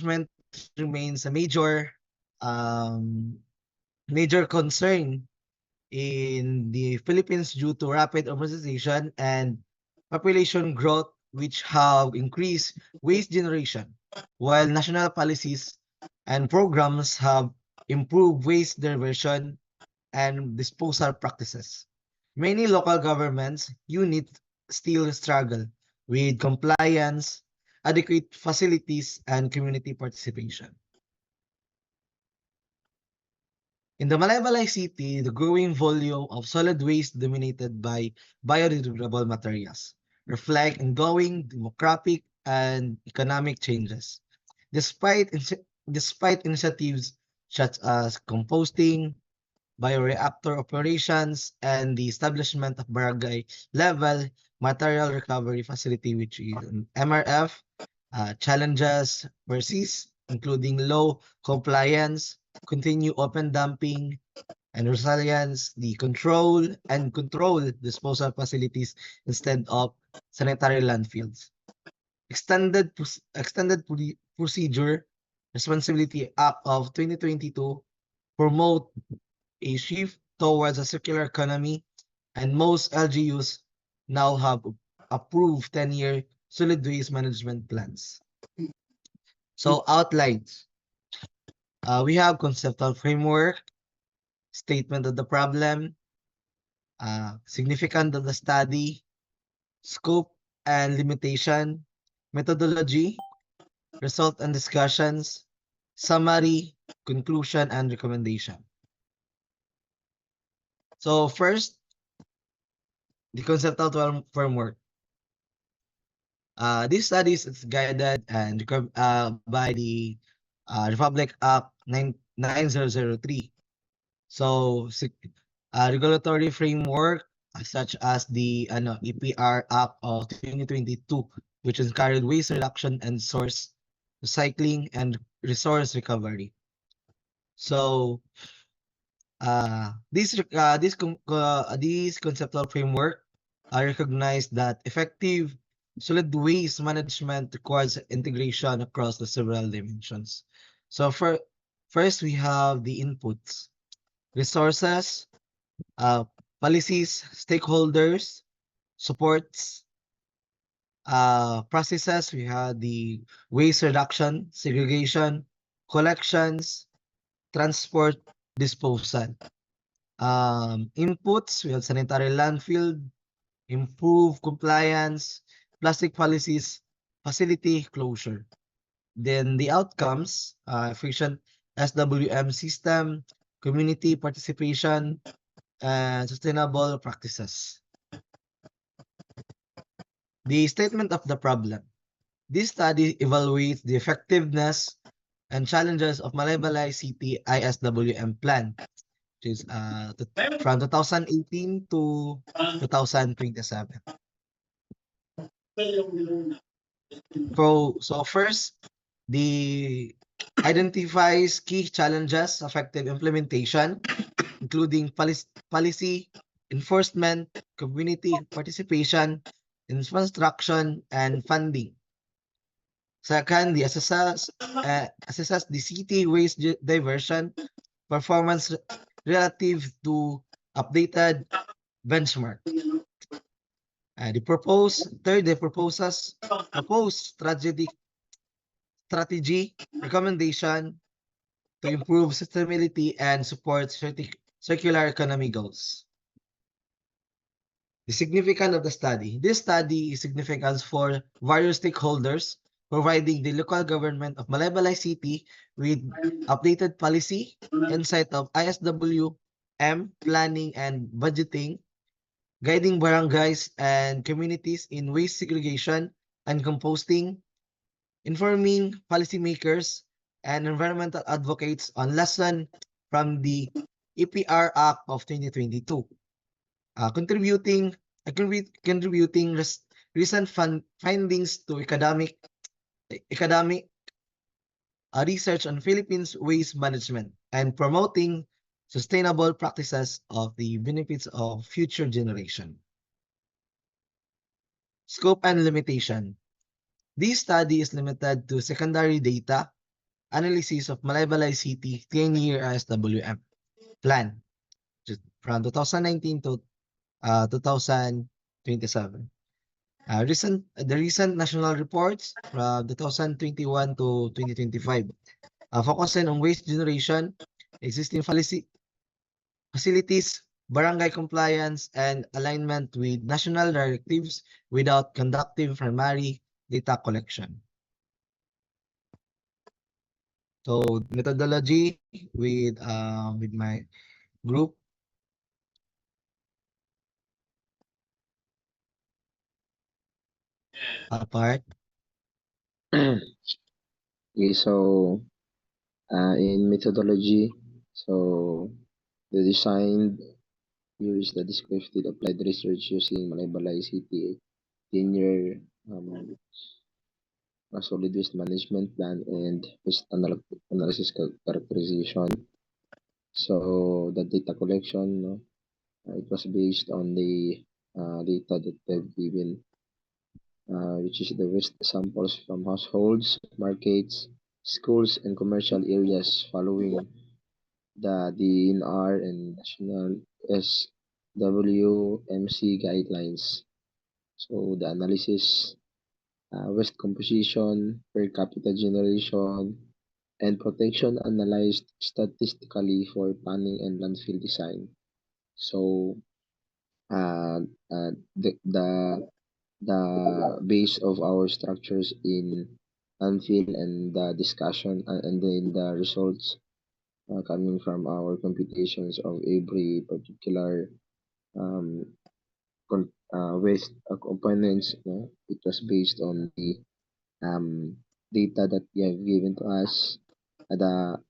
management remains a major concern in the Philippines due to rapid urbanization and population growth, which have increased waste generation, while national policies and programs have improved waste diversion and disposal practices. Many local governments units still struggle with compliance, adequate facilities, and community participation. In the Malaybalay City, the growing volume of solid waste dominated by biodegradable materials reflect ongoing demographic and economic changes. Despite initiatives such as composting, bioreactor operations, and the establishment of barangay level material recovery facility, which is an MRF, challenges persist, including low compliance, continue open dumping, and resilience, the control disposal facilities instead of sanitary landfills. Procedure Responsibility Act of 2022 promote a shift towards a circular economy, and most LGUs now have approved 10-year solid waste management plans. So outlines. We have conceptual framework, statement of the problem, significance of the study, scope and limitation, methodology, result and discussions, summary, conclusion, and recommendation. So first, the conceptual framework. This study is guided and by the Republic Act 9003. So, regulatory framework such as the EPR Act of 2022, which encouraged waste reduction and source recycling and resource recovery. So, this conceptual framework recognized that effective solid waste management requires integration across the several dimensions. So first we have the inputs, resources, policies, stakeholders, supports, processes. We have the waste reduction, segregation, collections, transport, disposal. Inputs, we have sanitary landfill, improve compliance, plastic policies, facility closure. Then the outcomes, efficient SWM system, community participation, and sustainable practices. The statement of the problem. This study evaluates the effectiveness and challenges of Malaybalay City ISWM plan, which is from 2018 to 2027. So first, the identifies key challenges, effective implementation, including policy, enforcement, community participation, infrastructure, and funding. Second, the assesses the city waste diversion performance relative to updated benchmark. The proposed strategy recommendation to improve sustainability and support circular economy goals. The significance of the study. This study is significant for various stakeholders, providing the local government of Malaybalay City with updated policy, insight of ISWM planning and budgeting, guiding barangays and communities in waste segregation and composting, informing policymakers and environmental advocates on lessons from the EPR Act of 2022, contributing recent findings to academic research on Philippines waste management and promoting sustainable practices of the benefits of future generation. Scope and limitation. This study is limited to secondary data analysis of Malaybalay City 10-year ISWM plan from 2019 to 2027. The recent national reports from 2021 to 2025 focusing on waste generation, existing facilities, barangay compliance, and alignment with national directives without conducting primary data collection. So methodology with my group. Part. Okay, so in methodology, so the design here is the descriptive applied research using Malaybalay City 10-year solid waste management plan and waste analysis characterization. So the data collection, it was based on the data that they've given, which is the waste samples from households, markets, schools, and commercial areas following the DNR and National SWMC guidelines. So the analysis, waste composition, per capita generation, and protection analyzed statistically for planning and landfill design. So uh, the base of our structures in landfill and the discussion and then the results coming from our computations of every particular um, waste components. It was based on the data that you have given to us. The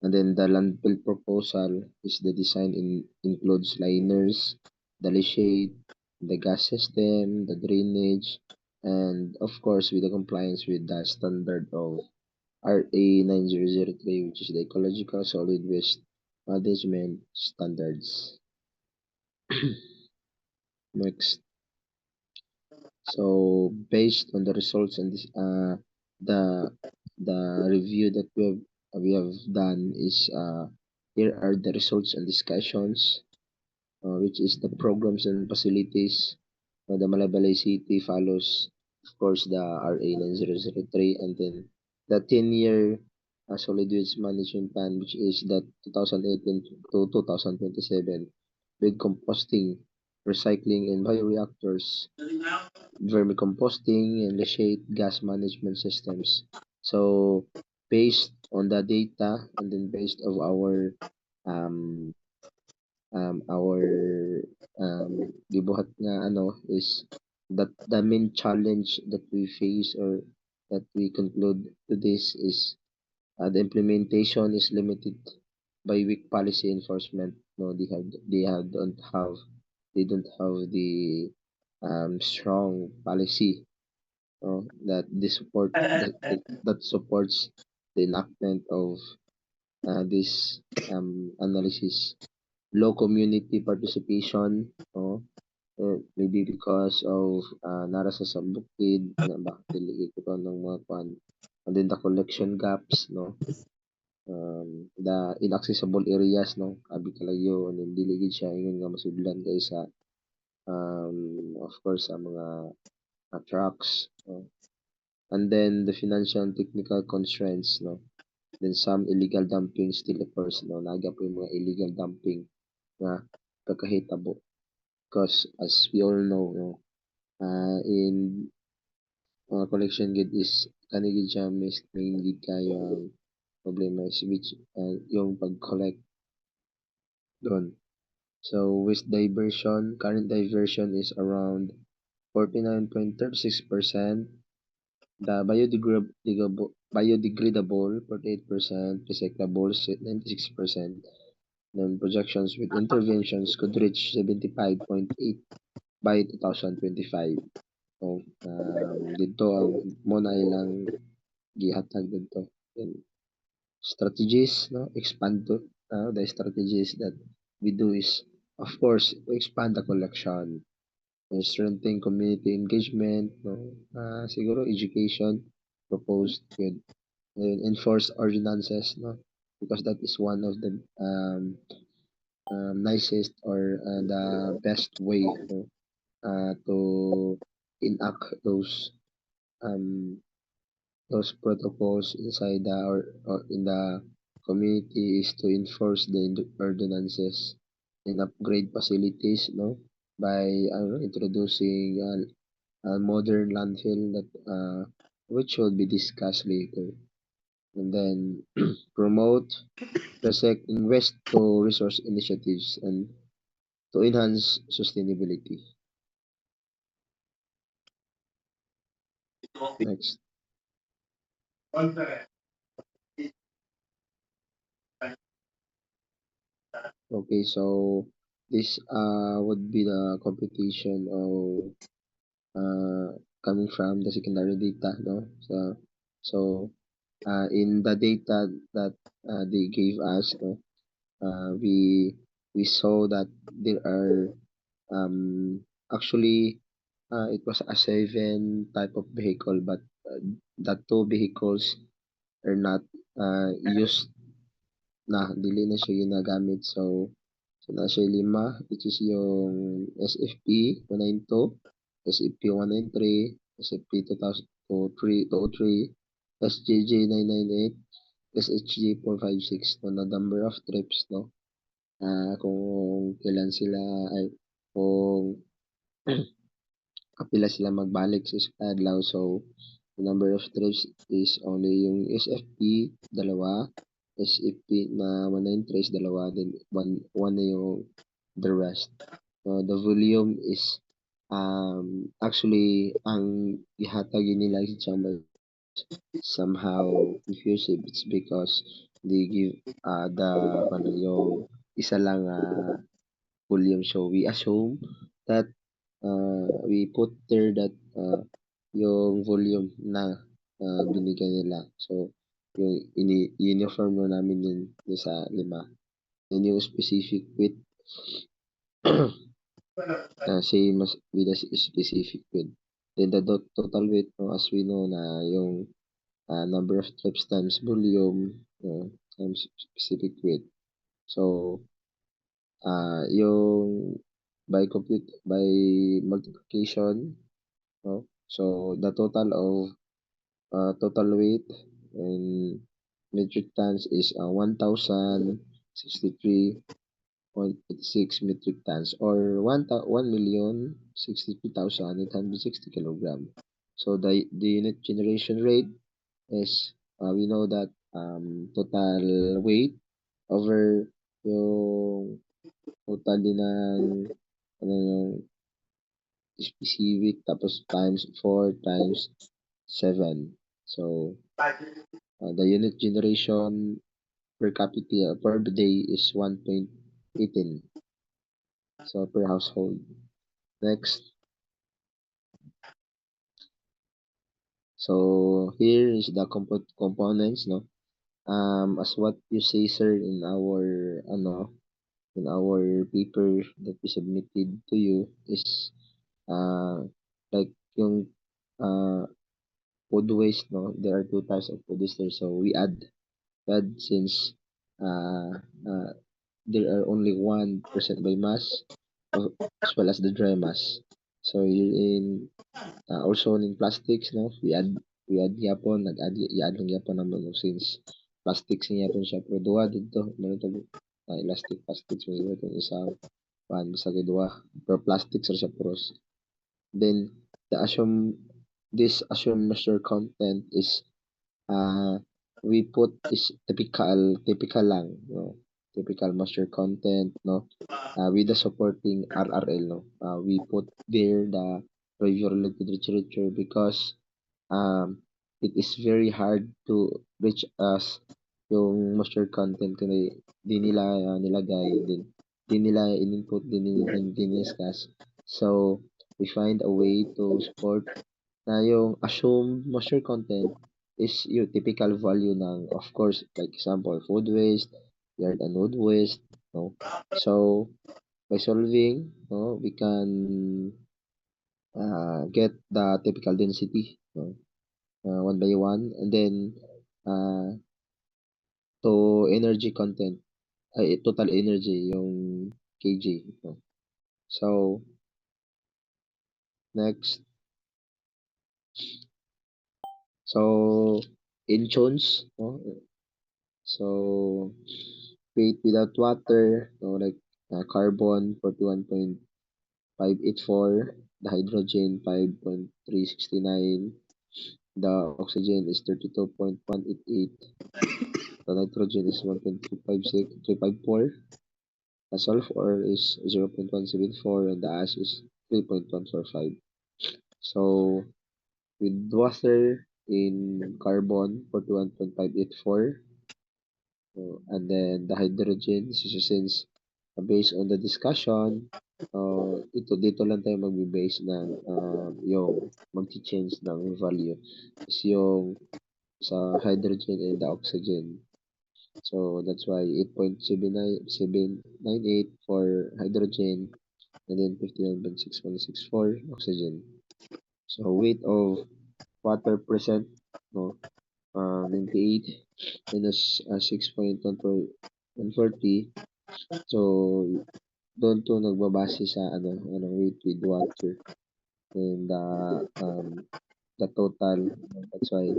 and then the landfill proposal is the design includes liners, the leachate, the gas system, the drainage, and of course with the compliance with the standard of RA 9003, which is the Ecological Solid Waste Management Standards. Next. So based on the results and this, the review that we have done is here are the results and discussions, which is the programs and facilities. The Malaybalay City follows, of course, the RA 9003, and then the 10-year solid waste management plan, which is the 2018 to 2027, with composting, recycling, and bioreactors, vermicomposting, and leachate gas management systems. So based on the data and then based of um our gibuhat nga ano is that the main challenge that we face or that we conclude to this is the implementation is limited by weak policy enforcement. No, they don't have the strong policy that that supports the enactment of this analysis. Low community participation, maybe because of nara sa bukid na ba dili ko ng mga kwan, and then the collection gaps, the inaccessible areas, abi kalayo and then dili gid siya ingon nga masudlan kay sa of course sa mga trucks, and then the financial and technical constraints, then some illegal dumping still occurs, naga po yung mga illegal dumping na kakahitabo. Because as we all know, in collection gid is kani gid siya main gid kayo ang problema is which yung pag-collect doon. So waste diversion, current diversion is around 49.36%, the biodegradable 48%, recyclable 96%, then projections with interventions could reach 75.8 by 2025. So, dito mo na ilang gihatag dito. Then, strategies, expand to, the strategies that we do is, of course, to expand the collection, strengthen community engagement, siguro education proposed with enforce ordinances, no? Because that is one of the nicest or the best way, no? To enact um, those protocols inside or in the community is to enforce the ordinances and upgrade facilities, no? By introducing a modern landfill that which will be discussed later, and then promote recycling waste to resource initiatives and to enhance sustainability. Next. Okay, so this would be the computation of coming from the secondary data, no? So in the data that they gave us, no, we saw that there are actually it was a seven type of vehicle, but the two vehicles are not used na, dili na siya ginagamit. So na siya lima, which is yung SFP 192, SFP 193, SFP 2003, SJJ 998, SHG 456, no, na number of trips, no? Kung kailan sila ay kung kapila sila magbalik sa adlaw. So the number of trips is only yung SFP dalawa, SFP na 193 is dalawa, then one na yung the rest. The volume is actually ang gihatag nila sa somehow confusing. It's because they give the yung isa lang volume. So we assume that we put there that yung volume na binigay nila. So yung uniform na namin yun sa lima. Then yung specific width, same as with the specific width. Then the total weight, no, as we know na yung number of trips times volume times specific weight. So yung by multiplication, no? So the total of total weight in metric tons is 1,063.86 metric tons or 1,063,860 kilogram. So the unit generation rate is we know that total weight over yung total din ng yung specific tapos times 4 times 7. So the unit generation per capita per day is 1.18. So per household. Next. So here is the components, no? As what you say, sir, in our paper that we submitted to you is like yung food waste, no? There are two types of food waste there. So we add since there are only 1% by mass as well as the dry mass. So in also in plastics, no? We add yapon, i-add lang yapon naman, no? Since plastics niya yapon siya pero duha dito meron to elastic plastics may itong isang sa duha pero plastics ra siya puros. Then this assumed moisture content is we put is typical lang, no? Typical moisture content, no? With the supporting RRL, no? We put there the review related literature because it is very hard to reach us yung moisture content kung di nila nilagay din di nila in-input din discuss. So we find a way to support na yung assumed moisture content is yung typical value ng, of course, like example, food waste, yard and wood waste, no? So by solving, no, we can get the typical density, no? One by one, and then uh, to energy content, ay total energy yung kg. No? So, next. So, in chons, no? So, weight without water, no, like carbon 41.584, the hydrogen 5.369, the oxygen is 32.188, the nitrogen is 1.354, the sulfur is 0.174, and the ash is 3.145. So, with water in carbon 41.584, and then the hydrogen, since based on the discussion, dito lang tayo magbe-base ng yung magche-change ng value is yung sa hydrogen and the oxygen. So that's why 8.798 for hydrogen and then 59.6164 for oxygen. So weight of water percent, no, 98 minus 6.140. So, doon to nagbabase sa anong weight with water and the total. That's why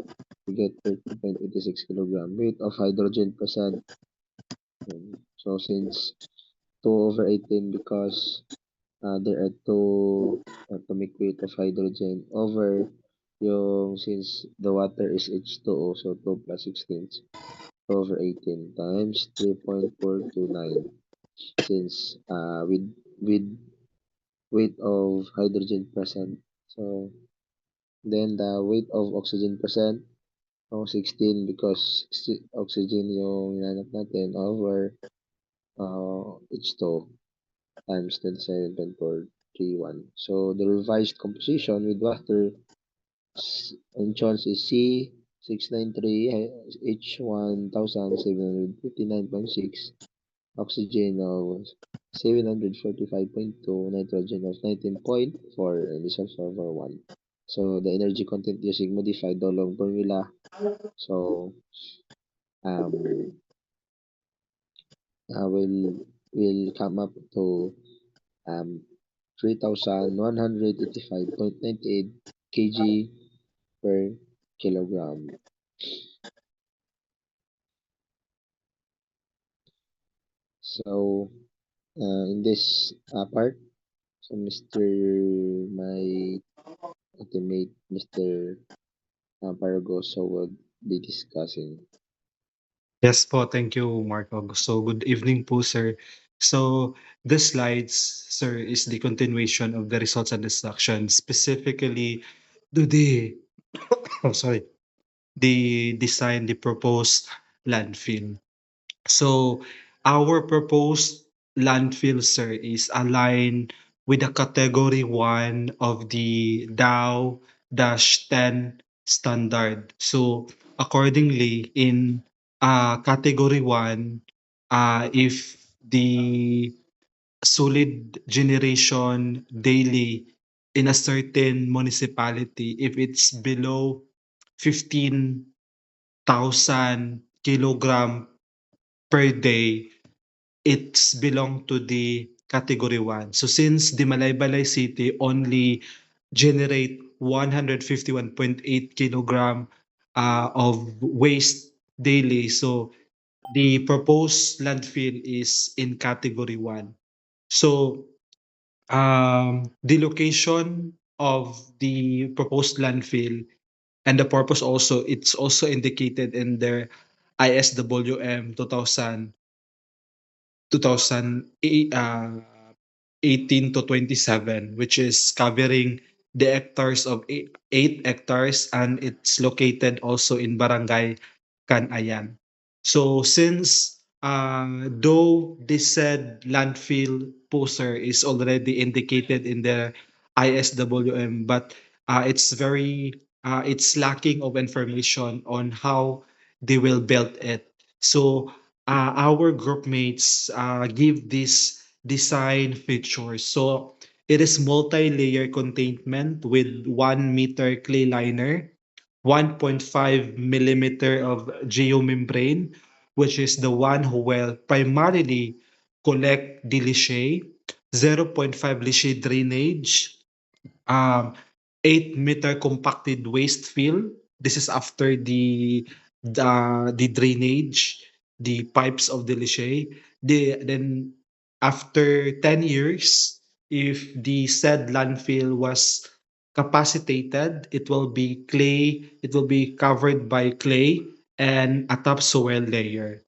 we get 30.86 kilogram. Weight of hydrogen percent. So, since 2 over 18 because there are two atomic weight of hydrogen over yung since the water is H2O, so 2 plus 16 over 18 times 3.429 since with weight of hydrogen percent. So then the weight of oxygen percent, 16 because oxygen yung hinanap natin over H2 times 27.431. So the revised composition with water in chance is C693 H1759.6, oxygen of 745.2, nitrogen of 19.4, and the sulfur of 1. So the energy content using modified Dolong formula. So um, will come up to 3,185.98 kg per kilogram. So in this part, so my ultimate Mr. Paragoso would be discussing. Yes po, thank you, Marco. So, good evening po, sir. So, the slides, sir, is the continuation of the results and instructions, specifically to the, oh, sorry, the design, the proposed landfill. So, our proposed landfill, sir, is aligned with the category 1 of the DAO-10 standard. So, accordingly, in category 1, if the solid generation daily in a certain municipality, if it's below 15,000 kilogram per day, it's belong to the category 1. So since the Malaybalay City only generate 151.8 kilogram of waste daily, so the proposed landfill is in category 1. So the location of the proposed landfill and the purpose also, it's also indicated in their ISWM 18 to 27, which is covering the hectares of 8 hectares, and it's located also in Barangay Canayan. So since though this said landfill poster is already indicated in the ISWM, but it's lacking of information on how they will build it. So our group mates give this design features. So it is multi-layer containment with 1 meter clay liner, 1.5 millimeter of geomembrane, which is the one who will primarily collect the leachate, 0.5 leachate drainage, um, 8-meter compacted waste fill. This is after the drainage, the pipes of the leachate. Then after 10 years, if the said landfill was capacitated, it will be covered by clay and a topsoil layer.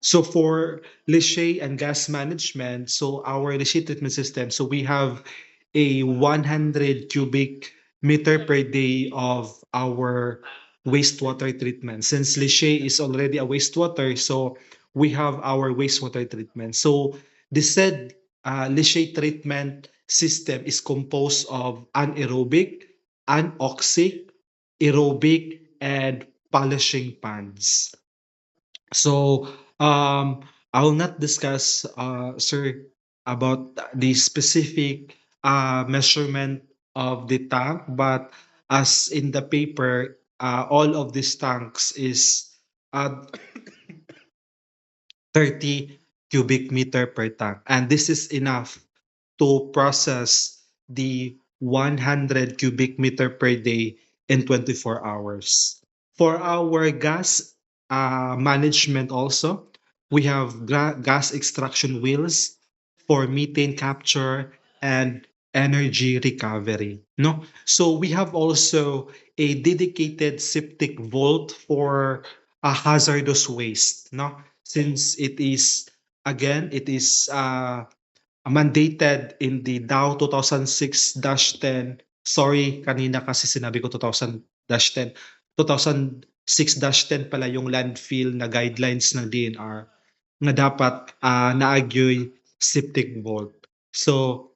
So for leachate and gas management, so our leachate treatment system, so we have a 100 cubic meter per day of our wastewater treatment. Since leachate is already a wastewater, so we have our wastewater treatment. So the said leachate treatment system is composed of anaerobic, anoxic, aerobic, and polishing ponds. So I will not discuss, sir, about the specific measurement of the tank, but as in the paper, all of these tanks is uh, 30 cubic meter per tank, and this is enough to process the 100 cubic meter per day in 24 hours. For our gas management also, we have gas extraction wheels for methane capture and energy recovery. No, so we have also a dedicated septic vault for hazardous waste. No, since it is again it is mandated in the DAO 2006-10. Sorry, kanina kasi sinabi ko 2000-10. 2006-10 pala yung landfill na guidelines ng DNR na dapat naagyoy septic vault. So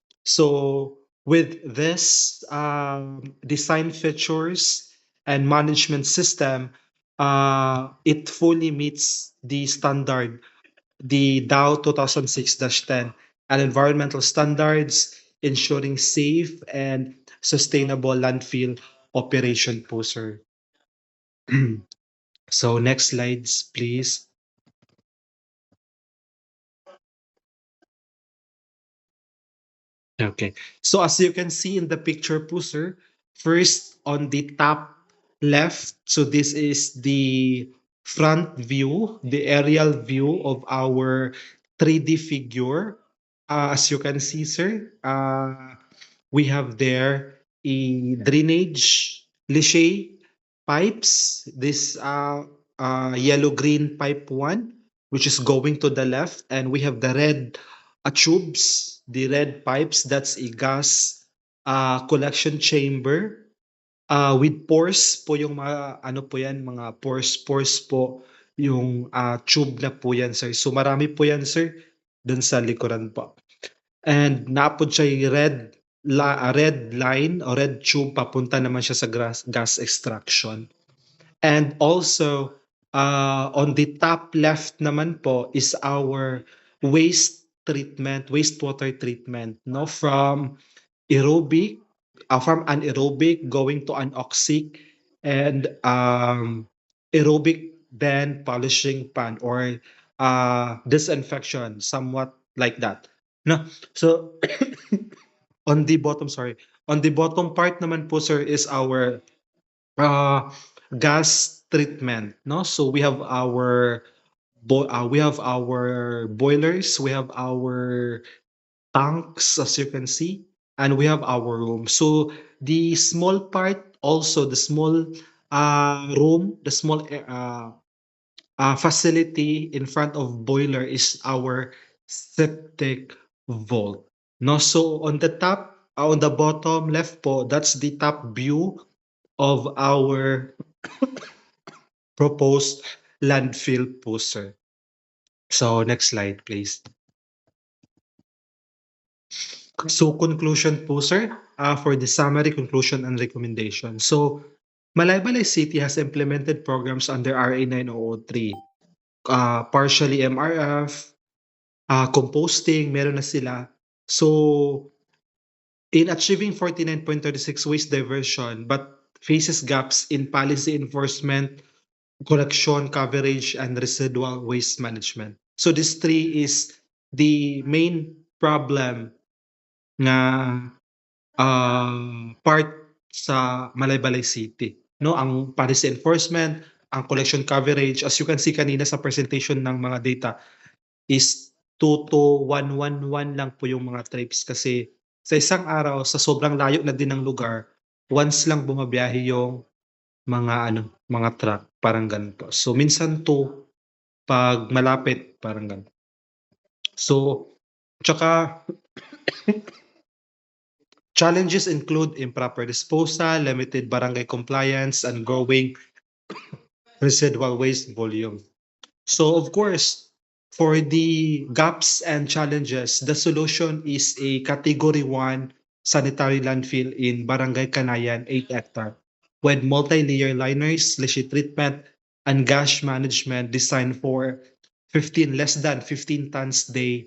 with this design features and management system, it fully meets the standard, the DAO 2006-10, and environmental standards, ensuring safe and sustainable landfill operation po, sir. So next slides, please. Okay. So as you can see in the picture po, sir, first on the top left, so this is the front view, the aerial view of our 3D figure. As you can see, sir, we have there a drainage leachate pipes. This yellow-green pipe one, which is going to the left, and we have the red tubes, the red pipes. That's a gas collection chamber. With pores po yung mga ano po yan, mga pores po yung tube na po yan, sir. So marami po yan, sir, dun sa likuran po. And naapod siya yung red line o red tube, papunta naman siya sa gas extraction. And also, on the top left naman po is our wastewater treatment, no, from aerobic, from anaerobic going to anoxic, and aerobic, then polishing pan or disinfection, somewhat like that. No, so on the bottom part naman po, sir, is our uh, gas treatment. No, so we have our boilers, we have our tanks, as you can see, and we have our room. So the small part, also the small room, the small facility in front of boiler is our septic vault. No, so on the top, on the bottom left po, that's the top view of our proposed landfill po, sir. So next slide, please. So conclusion po, sir, for the summary, conclusion, and recommendation. So Malaybalay City has implemented programs under RA 9003, partially MRF, composting, meron na sila. So in achieving 49.36 waste diversion, but faces gaps in policy enforcement, collection coverage, and residual waste management. So this three is the main problem na part sa Malaybalay City. No, ang policy enforcement, ang collection coverage, as you can see kanina sa presentation ng mga data, is 2 to 111 lang po yung mga trips kasi sa isang araw, sa sobrang layo na din ng lugar, once lang bumabiyahe yung mga truck, parang ganito. So minsan 2 pag malapit, parang ganun. So, tsaka challenges include improper disposal, limited barangay compliance, and growing residual waste volume. So, of course, for the gaps and challenges, the solution is a Category 1 sanitary landfill in Barangay Kanayan, 8 hectare, with multi-layer liners, leachate treatment, and gas management designed for less than 15 tons day,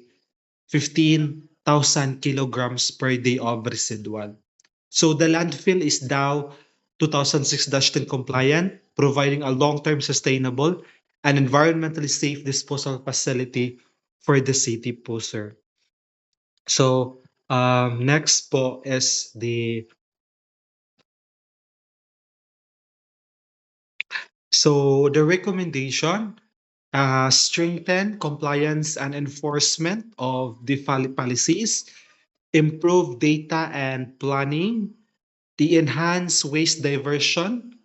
15,000 kilograms per day of residual. So the landfill is DAO 2006-10 compliant, providing a long-term sustainable and environmentally safe disposal facility for the city po, sir. So next po is the recommendation, strengthen compliance and enforcement of the policies, improve data and planning, the enhanced waste diversion,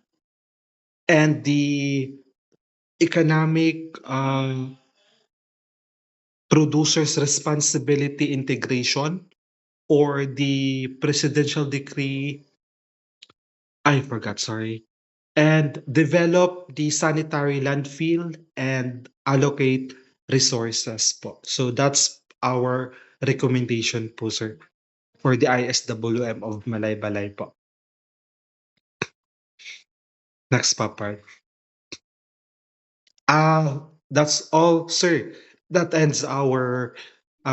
and the economic producers responsibility integration, or the presidential decree, I forgot, sorry, and develop the sanitary landfill and allocate resources po. So that's our recommendation po, sir, for the ISWM of Malaybalay po. Next pa part. That's all, sir. That ends our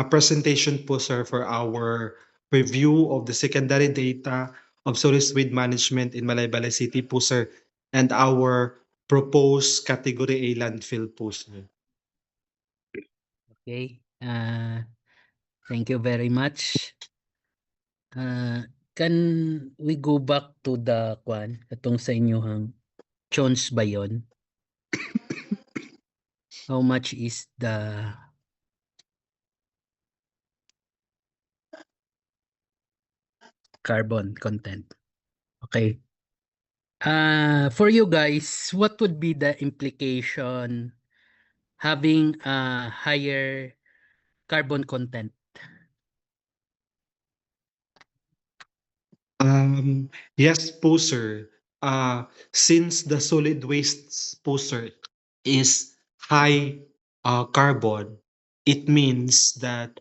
presentation po, sir, for our review of the secondary data of solid waste management in Malaybalay City po, sir, and our proposed Category A landfill po, sir. Okay. Thank you very much. Can we go back to the katong sa inyohang chons ba yon? How much is the carbon content? Okay. For you guys, what would be the implication having a higher carbon content? Yes po, sir. Since the solid waste po, sir, is high carbon, it means that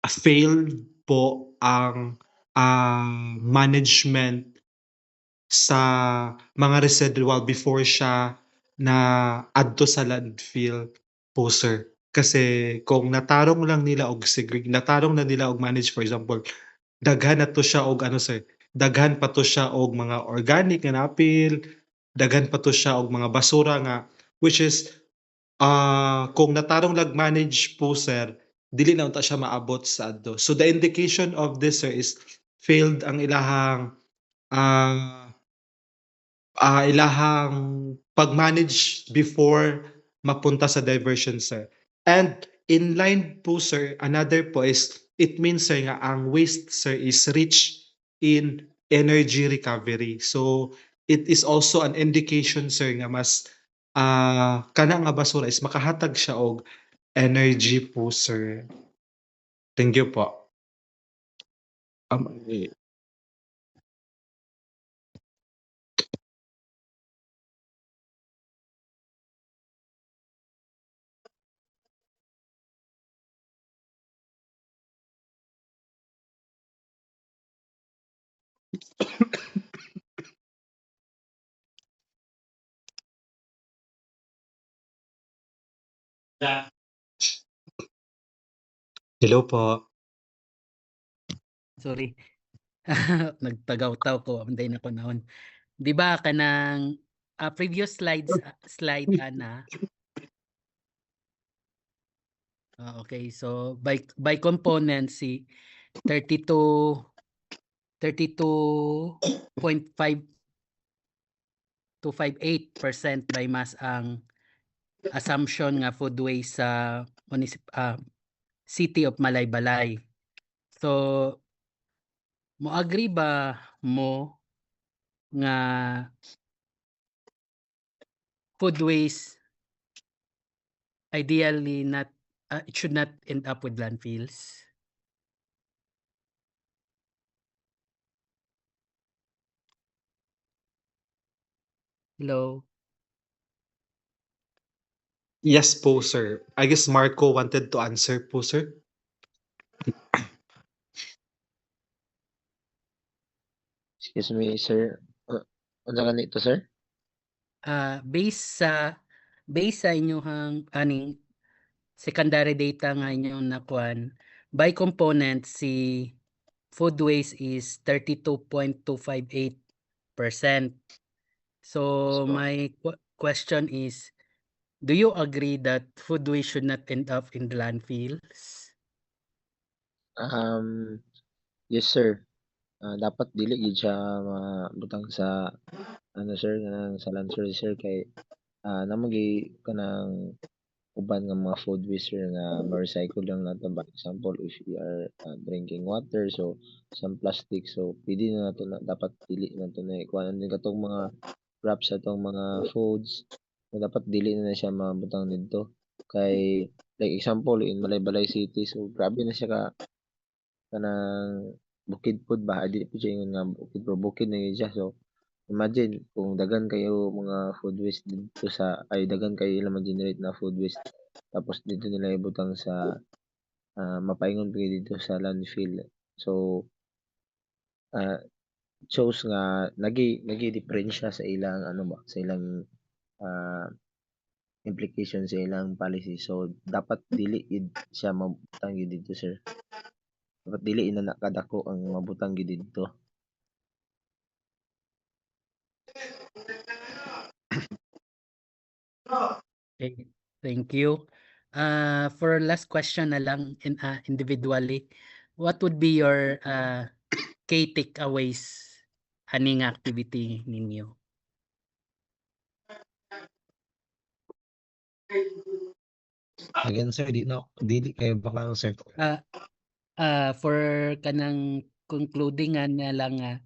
failed po ang management sa mga residual before siya na adto sa landfill po, sir. Kasi kung natarong lang nila natarong na nila og manage, for example, daghan na to siya og sir, daghan pa to siya og mga organic nga napil, daghan pa to siya og mga basura nga, which is kung natarong lang manage po, sir, dili na unta siya maabot sa adto. So the indication of this, sir, is failed ang ilahang pag-manage before mapunta sa diversion, sir. And in line po, sir, another po is it means, sir, nga ang waste, sir, is rich in energy recovery. So it is also an indication, sir, nga mas kana nga basura is makahatag siya og energy po, sir. Thank you po. Hello po. Sorry. Nagtagaw-taw ko amday na ko naon. Di ba kanang previous slide ana. Okay, so by component si 32.5 to 58% by mass ang assumption nga food waste sa City of Malaybalay. So mo agree ba mo nga food waste ideally not it should not end up with landfills? Hello. Yes po, sir. I guess Marco wanted to answer po, sir. Excuse me, sir. Unsa kanito, sir? Based sa inyong aning secondary data nga inyong nakuan, by component si food waste is 32.258%. So Yes po. my question is, do you agree that food waste should not end up in the landfills? Yes, sir. Dapat dili gid siya mabutang sa sir, kanang sa landfill, sir, kay namang kanang uban nga mga food waste, sir, nga ma-recycle lang nato ba. Example, if we are drinking water, so some plastic, so pwede na nato na dapat dili nato na ikuan din katong mga wraps sa atong mga foods, so dapat dili na siya mabutang didto. Kay like example in Malaybalay City, so grabe na siya ka kanang bukid pod ba, dili po siya ingon nga bukid, pero bukid na gyud siya. So imagine kung daghan kayo mga food waste dito daghan kayo ilang ma-generate na food waste, tapos dito nila ibutang sa mapaingon pa gyud dito sa landfill. So shows nga nagi-diferensya sa ilang sa ilang ah, implication sa ilang policy. So dapat dili gid siya mabutang gyud dito, sir. Dapat dili na nakadako ang mabutang gyud dito. Okay, thank you. For last question na lang individually, what would be your key takeaways aning activity ninyo? Again, sir, dili kayo baka, sir. For kanang concluding na lang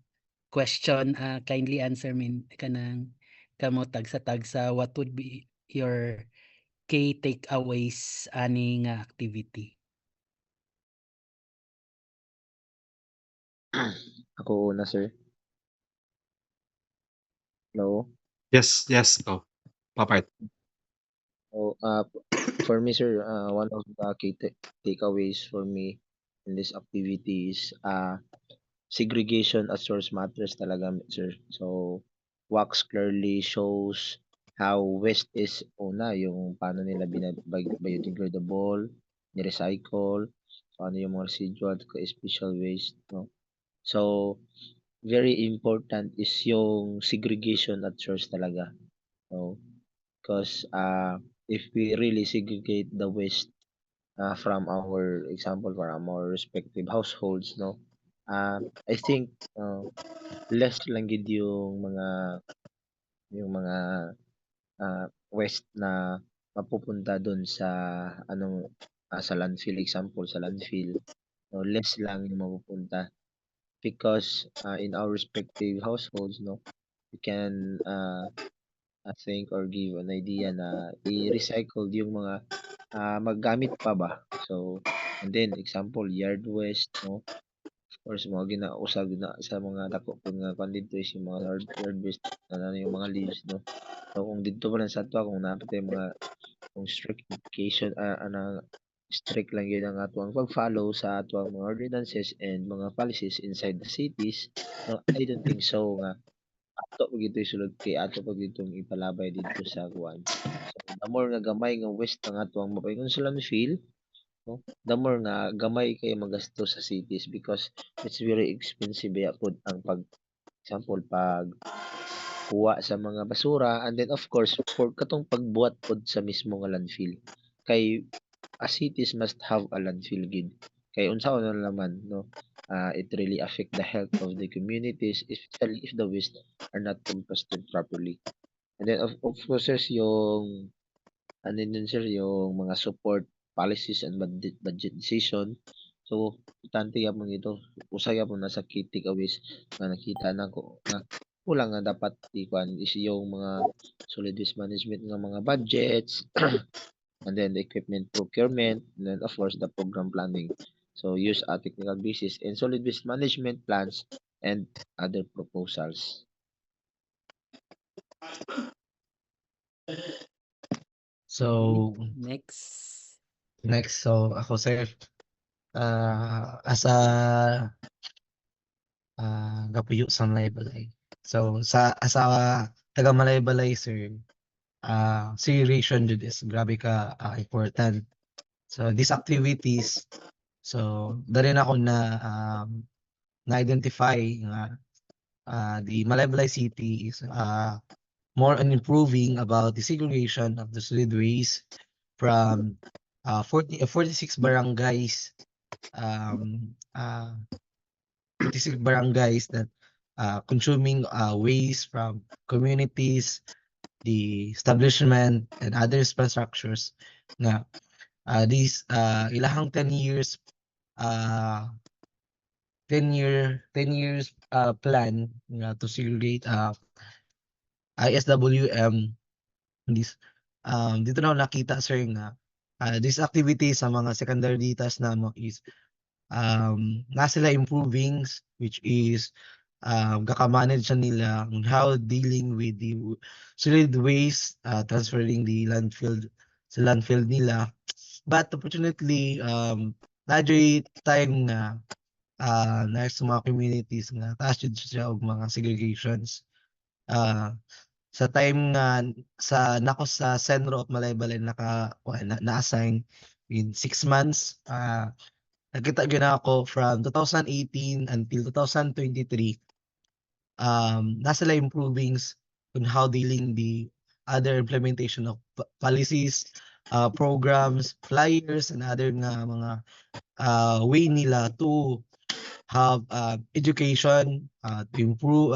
question, kindly answer me kanang kamo tagsa what would be your key takeaways aning activity? Ako una, sir. Hello? Yes, yes. Oh, Papart. Oh, for me, sir, one of the key takeaways for me in this activity is segregation at source matters talaga, sir. So, WACS clearly shows how waste is yung paano nila biodegradable, ni-recycle, so ano yung mga residual at special waste, no? So, very important is yung segregation at source talaga. So, because if we really segregate the waste from our example from our respective households, no, I think less lang gid yung mga waste na mapupunta doon sa sa landfill, example sa landfill, no, less lang yung mapupunta because in our respective households, no, we can think or give an idea na i-recycle yung mga maggamit pa ba. So, and then example yard waste, no, of course mga ginausag na sa mga dako pud nga kuan dito is yung mga yard waste yung mga leaves, no. So kung dito pa lang sa ato kung napatay mga kung strict education strict lang yun ang ato ang pag-follow sa ato ang mga ordinances and mga policies inside the cities, no, I don't think so nga ato pag ito'y sulod kay ato pag itong ipalabay dito sa kuan. So the more nga gamay nga waste ang ato ang mapaingon sa landfill, no? The more nga gamay kayo magasto sa cities because it's very expensive ya pod ang example pag kuha sa mga basura, and then of course for katong pagbuhat pod sa mismo nga landfill. Kay cities must have a landfill gid. Kay unsaon na naman, no? It really affect the health of the communities, especially if the waste are not composted properly. And then of course sir, yung ano din sir, yung mga support policies and budget decision. So, importante yapon ito. Usa yapon na sa key takeaways na nakita na ko na kulang nga dapat ikuan is yung mga solid waste management nga mga budgets, and then the equipment procurement, and then of course the program planning. So, use a technical basis and solid waste management plans and other proposals. So, Next. next, so ako sir, as a gapuyo sa Malaybalay. So, as a taga Malaybalay sir, segregation jud is grabe ka important. So, these activities, so dari na ako na-identify nga the Malaybalay City is more on improving about the segregation of the solid waste from 46 barangays, 46 barangays that consuming waste from communities, the establishment, and other infrastructures na these ilahang 10 years 10 years plan nga to segregate ISWM this dito na ako nakita sir nga this activity sa mga secondary datas namo is na sila improving, which is kaka-manage siya nila on how dealing with the solid waste, transferring the landfill sa landfill nila. But unfortunately, nadyo'y time na na sa mga communities nga taas jud siya og mga segregations. Sa time nga sa nako sa Senro of Malaybalay na-assign in 6 months, nakita gyud ako from 2018 until 2023, na sila improvings on how dealing the other implementation of policies, programs, flyers, and other nga mga way nila to have education to improve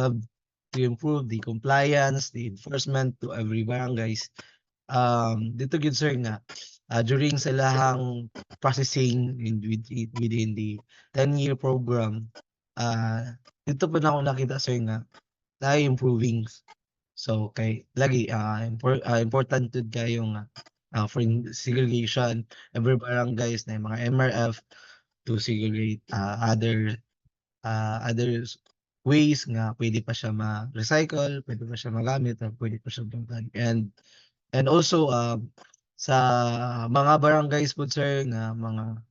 the compliance, the enforcement to every barangays. Dito gyud sir nga during sa ilahang processing within the 10-year program, dito pa na ako nakita sir nga na-improving. So kay lagi important jud kayo nga for segregation every barangays na yung mga MRF to segregate other ways nga pwede pa siya ma-recycle, pwede pa siya magamit, pwede pa siya bangtan. And also sa mga barangays po sir nga mga